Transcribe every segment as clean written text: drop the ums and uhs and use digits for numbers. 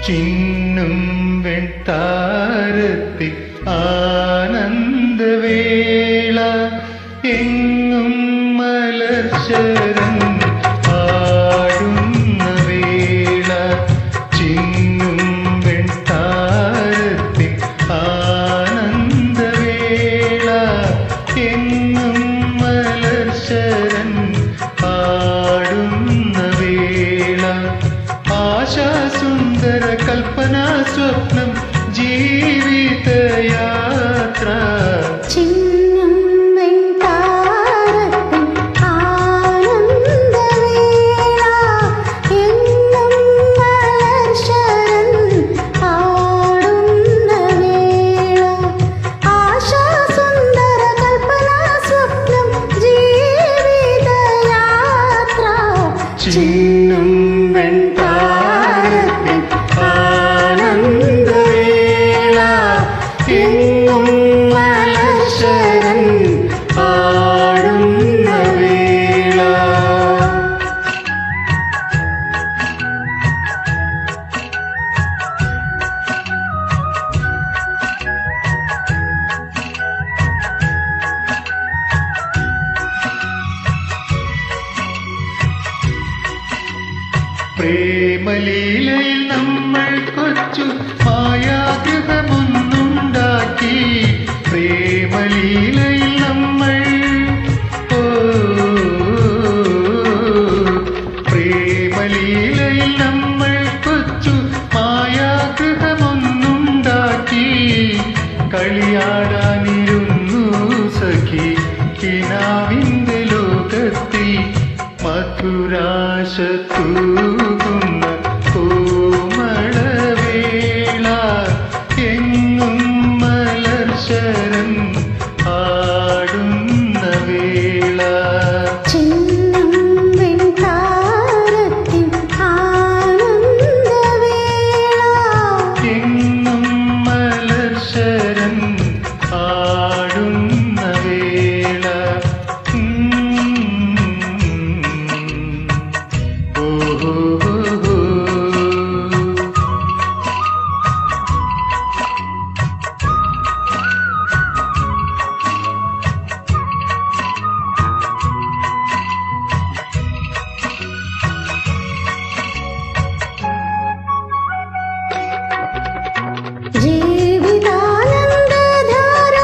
ചിന്നും വെൺതാരത്തിൽ ആനന്ദവേള എങ്ങും മലർശരൻ ആടുന്ന വേള. ചിന്നും വെൺതാരത്തിൽ ആനന്ദവേള എങ്ങും മലർശരൻ ആടുന്ന വേള. ആശാസുന്ദര കൽപ്പനാ സ്വപ്നം ജീവിതയാത്ര. ചിന്നും വെൺതാരത്തിൽ ആനന്ദവേള എങ്ങും മലർശരൻ ആടുന്ന വേള. ആശാസുന്ദര കൽപ്പനാ സ്വപ്നം ജീവിതയാത്ര. ചിന്നും വെൺതാരത്തിൽ ആനന്ദവേള എങ്ങും മലർശരൻ ആടുന്ന വേള. പ്രേമലീലയിൽ നമ്മൾ കൊച്ചു മായാഗൃഹമൊന്നുണ്ടാക്കി. പ്രേമലീലയിൽ നമ്മൾ പ്രേമലീലയിൽ നമ്മൾ കൊച്ചു മായാഗൃഹമൊന്നുണ്ടാക്കി. കളിയാടാനിരുന്നു സഖി കിനാവിന്റെ ലോകത്തിൽ. മധുരാശ തൂകുന്ന കോമളവേള എങ്ങും മലർശരൻ ആടുന്ന വേള. ചിന്നും വെൺതാരത്തിൽ ആനന്ദവേള എങ്ങും മലർശരൻ ആടുന്ന വേള. ജീവിതാനന്ദധാര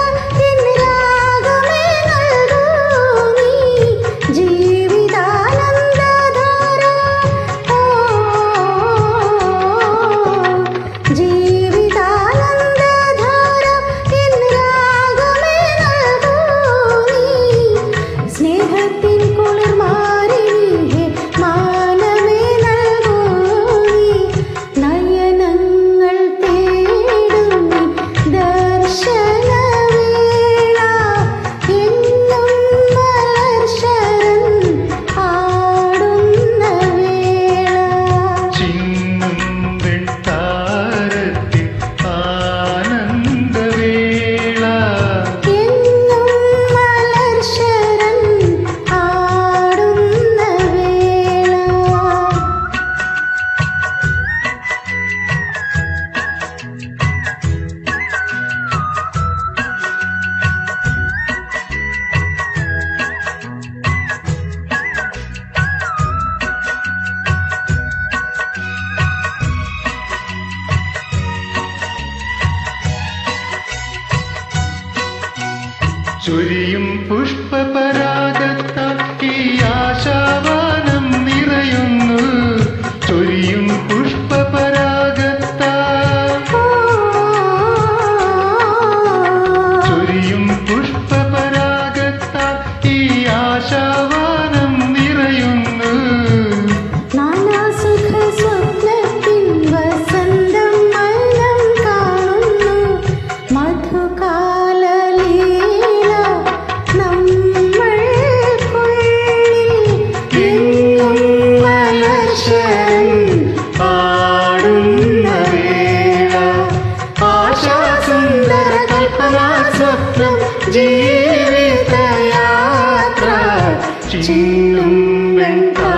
എൻ രാഗമേ നൽകൂ നീ. ജീവിതാനന്ദധാര ജീവിതാനന്ദധാര എൻ രാഗമേ നൽകൂ നീ. സ്നേഹത്തിൻ കുളിർമാരിണിയെ മാനമേ നൽകൂ നീ. നയനങ്ങൾ തേടും ദർശനവേള എങ്ങും മലർശരൻ ആടുന്ന വേള. ചിന്നും വെൺതാരത്തിൽ ആനന്ദവേള എങ്ങും മലർശരൻ ആടുന്ന വേള. ചൊരിയും പുഷ്പപരാഗത്താൽ ഈ ആശാവാനം നിറയുന്നു. ചൊരിയും പുഷ്പപരാഗത്താൽ ചൊരിയും പുഷ്പപരാഗത്താൽ ഈ ആശാവാനം നിറയുന്നു. നാനാസുഖ സ്വപ്നത്തിൻ വസന്തം മനം കാണുന്നു. മധുകാലലീല വെൺതാ